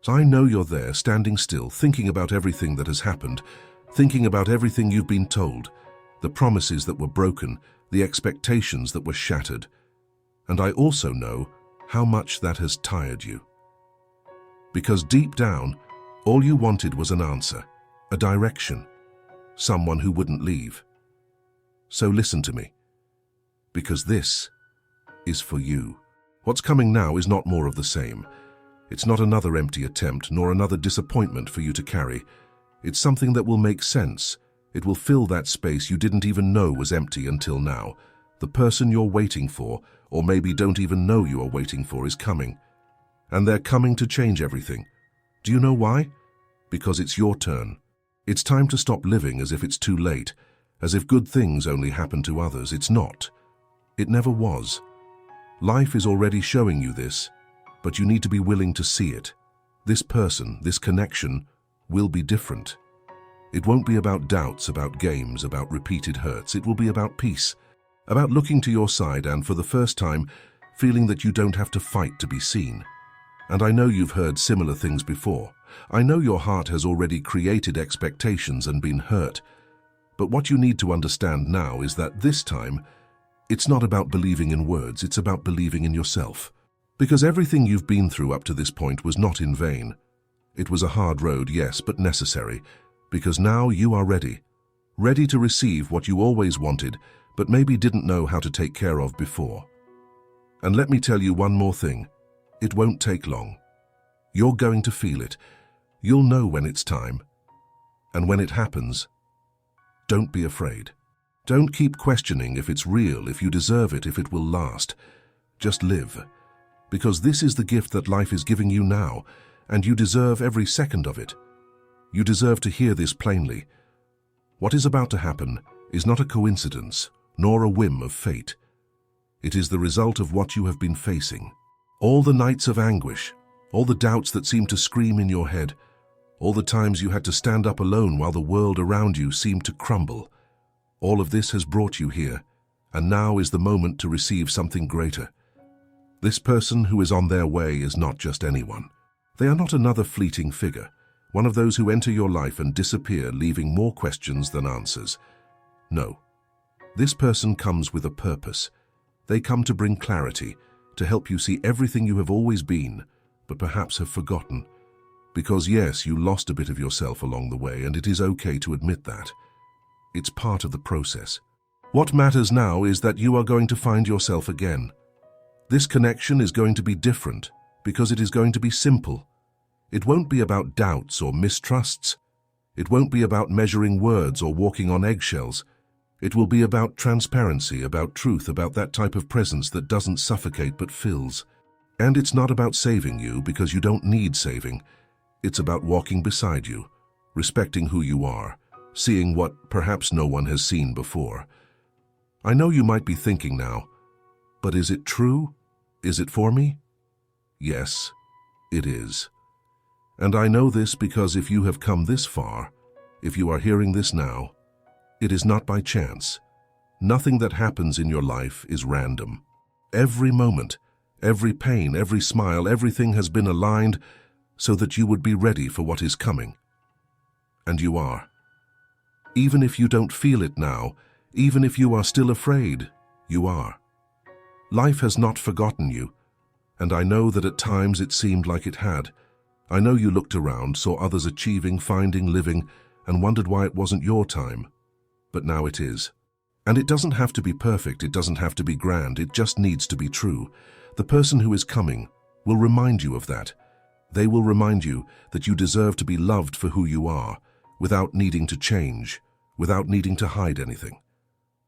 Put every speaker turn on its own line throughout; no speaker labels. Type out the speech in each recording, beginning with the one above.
So I know you're there, standing still, thinking about everything that has happened, thinking about everything you've been told, the promises that were broken, the expectations that were shattered. And I also know how much that has tired you. Because deep down, all you wanted was an answer, a direction, someone who wouldn't leave. So listen to me, because this is for you. What's coming now is not more of the same. It's not another empty attempt, nor another disappointment for you to carry. It's something that will make sense. It will fill that space you didn't even know was empty until now. The person you're waiting for, or maybe don't even know you are waiting for, is coming. And they're coming to change everything. Do you know why? Because it's your turn. It's time to stop living as if it's too late, as if good things only happen to others. It's not. It never was. Life is already showing you this, but you need to be willing to see it. This person, this connection, will be different. It won't be about doubts, about games, about repeated hurts. It will be about peace, about looking to your side and, for the first time, feeling that you don't have to fight to be seen. And I know you've heard similar things before. I know your heart has already created expectations and been hurt. But what you need to understand now is that this time, it's not about believing in words, it's about believing in yourself. Because everything you've been through up to this point was not in vain. It was a hard road, yes, but necessary, because now you are ready. Ready to receive what you always wanted, but maybe didn't know how to take care of before. And let me tell you one more thing. It won't take long. You're going to feel it. You'll know when it's time. And when it happens, don't be afraid. Don't keep questioning if it's real, if you deserve it, if it will last. Just live. Because this is the gift that life is giving you now, and you deserve every second of it. You deserve to hear this plainly. What is about to happen is not a coincidence, nor a whim of fate. It is the result of what you have been facing. All the nights of anguish, all the doubts that seemed to scream in your head, all the times you had to stand up alone while the world around you seemed to crumble. All of this has brought you here, and now is the moment to receive something greater. This person who is on their way is not just anyone. They are not another fleeting figure, one of those who enter your life and disappear, leaving more questions than answers. No. This person comes with a purpose. They come to bring clarity, to help you see everything you have always been, but perhaps have forgotten. Because yes, you lost a bit of yourself along the way, and it is okay to admit that. It's part of the process. What matters now is that you are going to find yourself again. This connection is going to be different, because it is going to be simple. It won't be about doubts or mistrusts. It won't be about measuring words or walking on eggshells. It will be about transparency, about truth, about that type of presence that doesn't suffocate but fills. And it's not about saving you, because you don't need saving. It's about walking beside you, respecting who you are, seeing what perhaps no one has seen before. I know you might be thinking now, but is it true? Is it for me? Yes, it is. And I know this because if you have come this far, if you are hearing this now, it is not by chance. Nothing that happens in your life is random. Every moment, every pain, every smile, everything has been aligned so that you would be ready for what is coming. And you are. Even if you don't feel it now, even if you are still afraid, you are. Life has not forgotten you, and I know that at times it seemed like it had. I know you looked around, saw others achieving, finding, living, and wondered why it wasn't your time. But now it is. And it doesn't have to be perfect, it doesn't have to be grand, it just needs to be true. The person who is coming will remind you of that. They will remind you that you deserve to be loved for who you are, without needing to change, without needing to hide anything.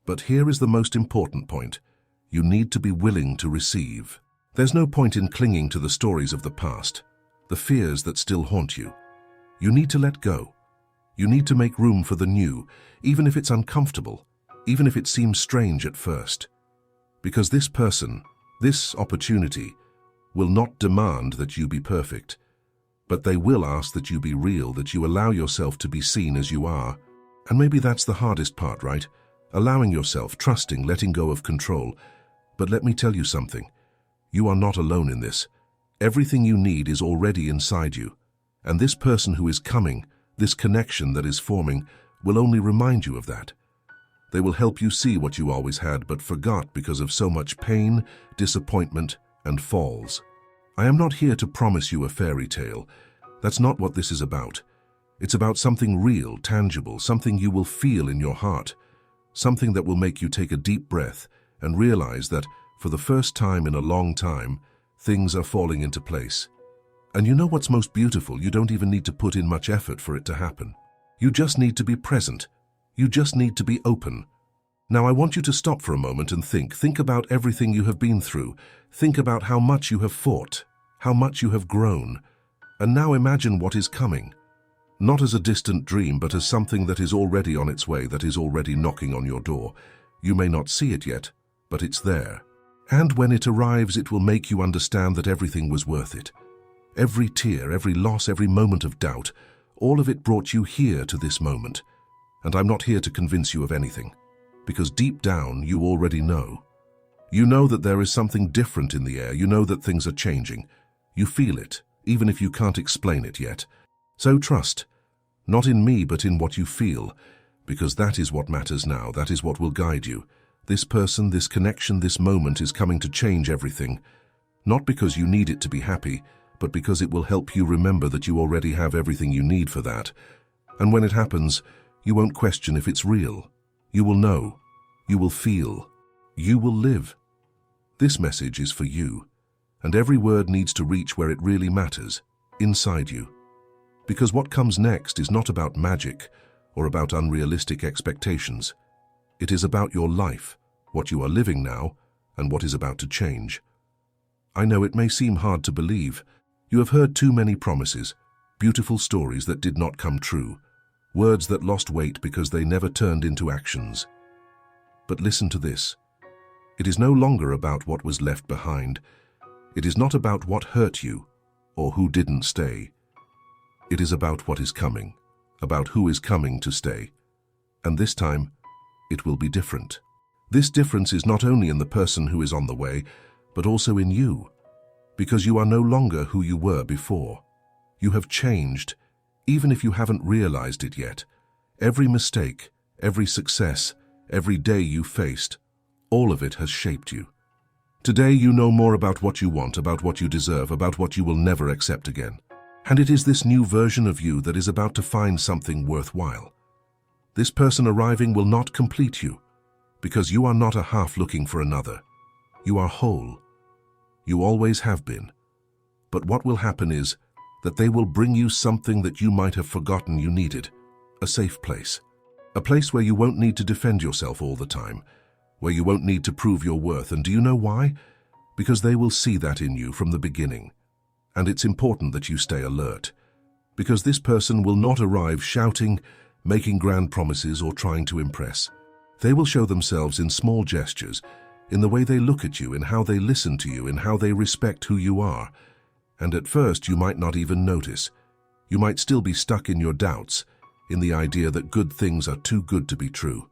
But here is the most important point. You need to be willing to receive. There's no point in clinging to the stories of the past, the fears that still haunt you. You need to let go. You need to make room for the new, even if it's uncomfortable, even if it seems strange at first. Because this person, this opportunity, will not demand that you be perfect, but they will ask that you be real, that you allow yourself to be seen as you are. And maybe that's the hardest part, right? Allowing yourself, trusting, letting go of control. But let me tell you something. You are not alone in this. Everything you need is already inside you. And this person who is coming, this connection that is forming, will only remind you of that. They will help you see what you always had but forgot because of so much pain, disappointment, and falls. I am not here to promise you a fairy tale. That's not what this is about. It's about something real, tangible, something you will feel in your heart, something that will make you take a deep breath and realize that, for the first time in a long time, things are falling into place. And you know what's most beautiful? You don't even need to put in much effort for it to happen. You just need to be present. You just need to be open. Now I want you to stop for a moment and think about everything you have been through. Think about how much you have fought, how much you have grown. And now imagine what is coming. Not as a distant dream, but as something that is already on its way, that is already knocking on your door. You may not see it yet, but it's there. And when it arrives, it will make you understand that everything was worth it. Every tear, every loss, every moment of doubt, all of it brought you here to this moment. And I'm not here to convince you of anything, because deep down you already know. You know that there is something different in the air. You know that things are changing. You feel it, even if you can't explain it yet. So trust, not in me, but in what you feel, because that is what matters now. That is what will guide you. This person, this connection, this moment is coming to change everything. Not because you need it to be happy, but because it will help you remember that you already have everything you need for that. And when it happens, you won't question if it's real. You will know. You will feel. You will live. This message is for you, and every word needs to reach where it really matters, inside you. Because what comes next is not about magic or about unrealistic expectations. It is about your life, what you are living now, and what is about to change. I know it may seem hard to believe. You have heard too many promises, beautiful stories that did not come true, words that lost weight because they never turned into actions. But listen to this. It is no longer about what was left behind. It is not about what hurt you or who didn't stay. It is about what is coming, about who is coming to stay. And this time, it will be different. This difference is not only in the person who is on the way, but also in you, because you are no longer who you were before. You have changed, even if you haven't realized it yet. Every mistake, every success, every day you faced, all of it has shaped you. Today you know more about what you want, about what you deserve, about what you will never accept again. And it is this new version of you that is about to find something worthwhile. This person arriving will not complete you, because you are not a half looking for another. You are whole. You always have been. But what will happen is that they will bring you something that you might have forgotten you needed. A safe place. A place where you won't need to defend yourself all the time, where you won't need to prove your worth. And do you know why? Because they will see that in you from the beginning. And it's important that you stay alert, because this person will not arrive shouting, making grand promises, or trying to impress. They will show themselves in small gestures, in the way they look at you, in how they listen to you, in how they respect who you are. And at first you might not even notice. You might still be stuck in your doubts, in the idea that good things are too good to be true.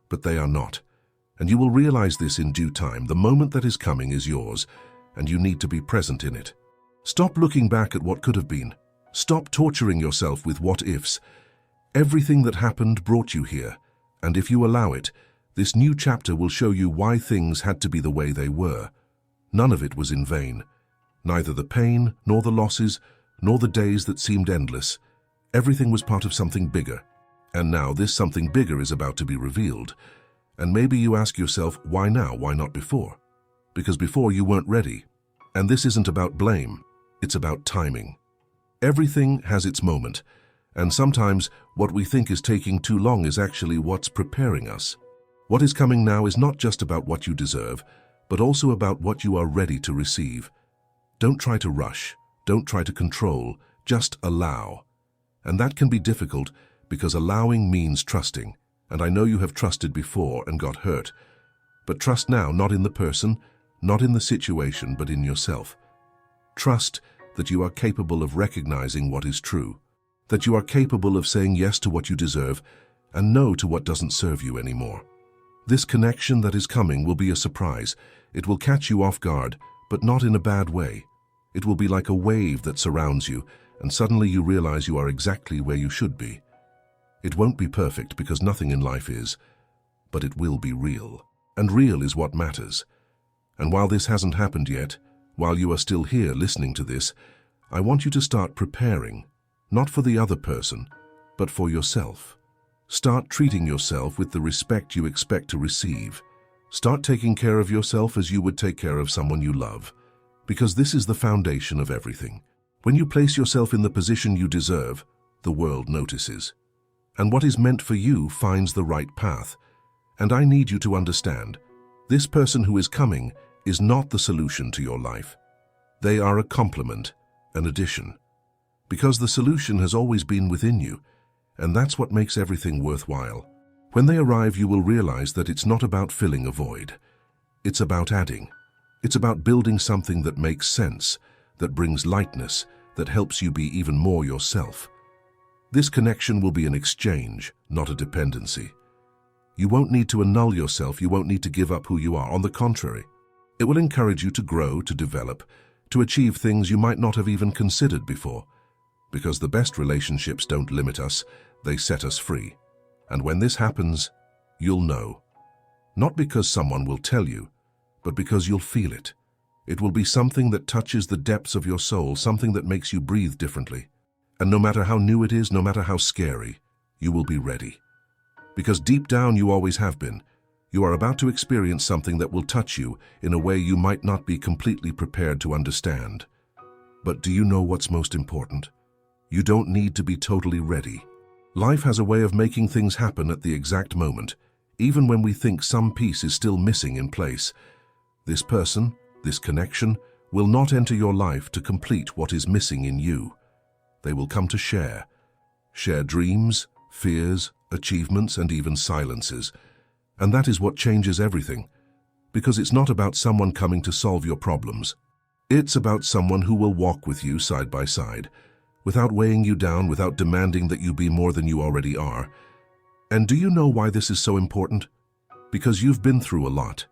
But they are not. And you will realize this in due time. The moment that is coming is yours, and you need to be present in it. Stop looking back at what could have been. Stop torturing yourself with what-ifs. Everything that happened brought you here, and if you allow it, this new chapter will show you why things had to be the way they were. None of it was in vain. Neither the pain, nor the losses, nor the days that seemed endless. Everything was part of something bigger. And now this something bigger is about to be revealed. And maybe you ask yourself, why now? Why not before? Because before you weren't ready. And this isn't about blame. It's about timing. Everything has its moment. And sometimes what we think is taking too long is actually what's preparing us. What is coming now is not just about what you deserve, but also about what you are ready to receive. Don't try to rush. Don't try to control. Just allow. And that can be difficult because allowing means trusting. And I know you have trusted before and got hurt. But trust now, not in the person, not in the situation, but in yourself. Trust that you are capable of recognizing what is true, that you are capable of saying yes to what you deserve and no to what doesn't serve you anymore. This connection that is coming will be a surprise. It will catch you off guard, but not in a bad way. It will be like a wave that surrounds you, and suddenly you realize you are exactly where you should be. It won't be perfect because nothing in life is, but it will be real. And real is what matters. And while this hasn't happened yet, while you are still here listening to this, I want you to start preparing, not for the other person, but for yourself. Start treating yourself with the respect you expect to receive. Start taking care of yourself as you would take care of someone you love, because this is the foundation of everything. When you place yourself in the position you deserve, the world notices. And what is meant for you finds the right path. And I need you to understand, this person who is coming is not the solution to your life. They are a complement, an addition. Because the solution has always been within you, and that's what makes everything worthwhile. When they arrive, you will realize that it's not about filling a void. It's about adding. It's about building something that makes sense, that brings lightness, that helps you be even more yourself. This connection will be an exchange, not a dependency. You won't need to annul yourself, you won't need to give up who you are. On the contrary, it will encourage you to grow, to develop, to achieve things you might not have even considered before. Because the best relationships don't limit us, they set us free. And when this happens, you'll know. Not because someone will tell you, but because you'll feel it. It will be something that touches the depths of your soul, something that makes you breathe differently. And no matter how new it is, no matter how scary, you will be ready. Because deep down you always have been. You are about to experience something that will touch you in a way you might not be completely prepared to understand. But do you know what's most important? You don't need to be totally ready. Life has a way of making things happen at the exact moment, even when we think some piece is still missing in place. This person, this connection, will not enter your life to complete what is missing in you. They will come to share dreams, fears, achievements, and even silences. And that is what changes everything. Because it's not about someone coming to solve your problems. It's about someone who will walk with you side by side, without weighing you down, without demanding that you be more than you already are. And do you know why this is so important? Because you've been through a lot.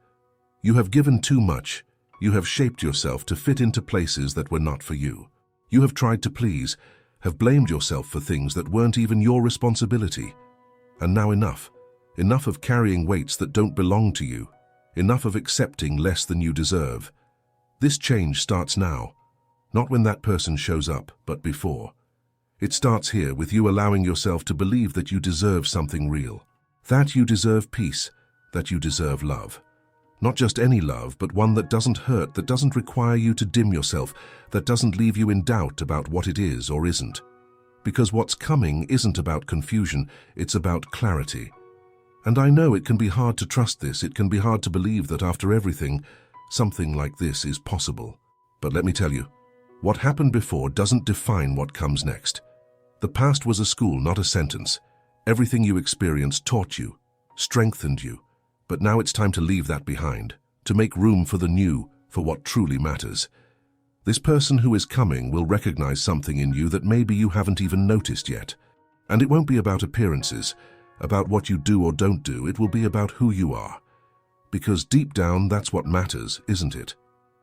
You have given too much. You have shaped yourself to fit into places that were not for you. You have tried to please, have blamed yourself for things that weren't even your responsibility. And now enough. Enough of carrying weights that don't belong to you. Enough of accepting less than you deserve. This change starts now. Not when that person shows up, but before. It starts here with you allowing yourself to believe that you deserve something real. That you deserve peace, that you deserve love. Not just any love, but one that doesn't hurt, that doesn't require you to dim yourself, that doesn't leave you in doubt about what it is or isn't. Because what's coming isn't about confusion, it's about clarity. And I know it can be hard to trust this, it can be hard to believe that after everything, something like this is possible. But let me tell you, what happened before doesn't define what comes next. The past was a school, not a sentence. Everything you experienced taught you, strengthened you. But now it's time to leave that behind, to make room for the new, for what truly matters. This person who is coming will recognize something in you that maybe you haven't even noticed yet. And it won't be about appearances, about what you do or don't do, it will be about who you are. Because deep down, that's what matters, isn't it?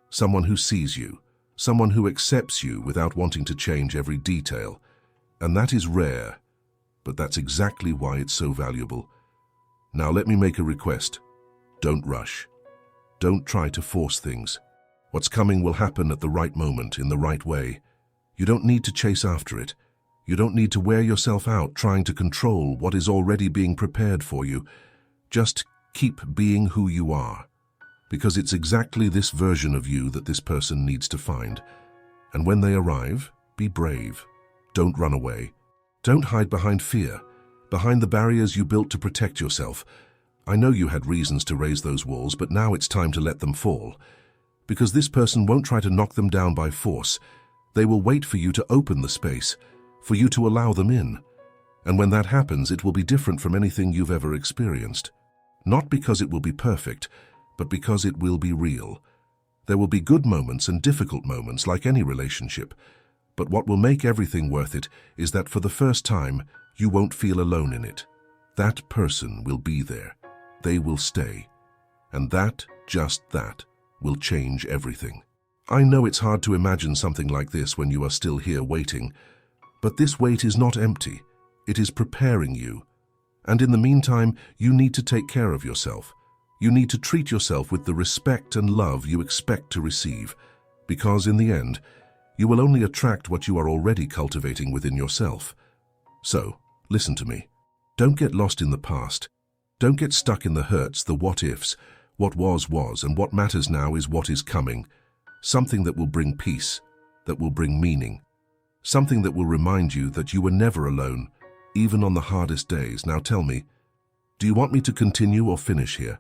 Someone who sees you. Someone who accepts you without wanting to change every detail. And that is rare, but that's exactly why it's so valuable. Now let me make a request. Don't rush. Don't try to force things. What's coming will happen at the right moment, in the right way. You don't need to chase after it. You don't need to wear yourself out trying to control what is already being prepared for you. Just keep being who you are. Because it's exactly this version of you that this person needs to find. And when they arrive, be brave. Don't run away. Don't hide behind fear, behind the barriers you built to protect yourself. I know you had reasons to raise those walls, but now it's time to let them fall. Because this person won't try to knock them down by force. They will wait for you to open the space, for you to allow them in. And when that happens, it will be different from anything you've ever experienced. Not because it will be perfect, but because it will be real. There will be good moments and difficult moments like any relationship. But what will make everything worth it is that for the first time, you won't feel alone in it. That person will be there. They will stay. And that, just that, will change everything. I know it's hard to imagine something like this when you are still here waiting, but this wait is not empty. It is preparing you. And in the meantime, you need to take care of yourself. You need to treat yourself with the respect and love you expect to receive, because in the end, you will only attract what you are already cultivating within yourself. So, listen to me. Don't get lost in the past. Don't get stuck in the hurts, the what-ifs. What was, and what matters now is what is coming. Something that will bring peace, that will bring meaning. Something that will remind you that you were never alone, even on the hardest days. Now tell me, do you want me to continue or finish here?